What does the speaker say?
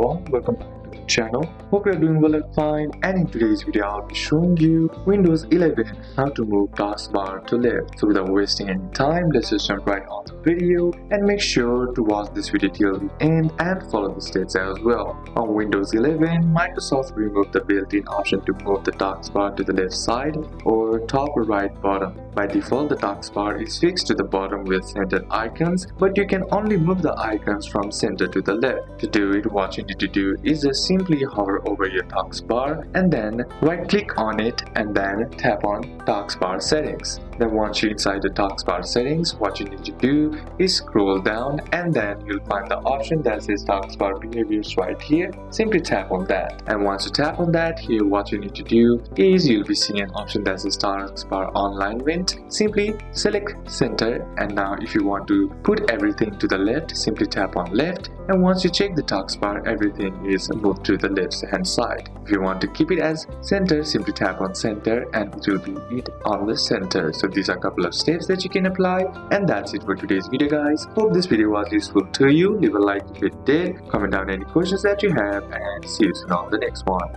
everyone, welcome back to the channel. Hope you are doing well and fine, and in today's video I'll be showing you Windows 11 how to move taskbar to left. So without wasting any time, let's just jump right on the video and make sure to watch this video till the end and follow the steps as well. On Windows 11, Microsoft removed the built-in option to move the taskbar to the left side or top or right bottom. By default, the taskbar is fixed to the bottom with centered icons, but you can only move the icons from center to the left. To do it, what you need to do is just simply hover over your taskbar and then right click on it and then tap on taskbar settings. Then once you're inside the taskbar settings, what you need to do is scroll down and then you'll find the option that says taskbar behaviors right here. Simply tap on that, and once you tap on that, here what you need to do is you'll be seeing an option that says taskbar alignment. Simply select center, and now if you want to put everything to the left, simply tap on left, and once you check the taskbar, everything is moved to the left hand side. If you want to keep it as center, simply tap on center and it will be on the center. So these are a couple of steps that you can apply, and that's it for today's video, guys. Hope this video was useful to you. Leave a like if it did, comment down any questions that you have, and see you soon on the next one.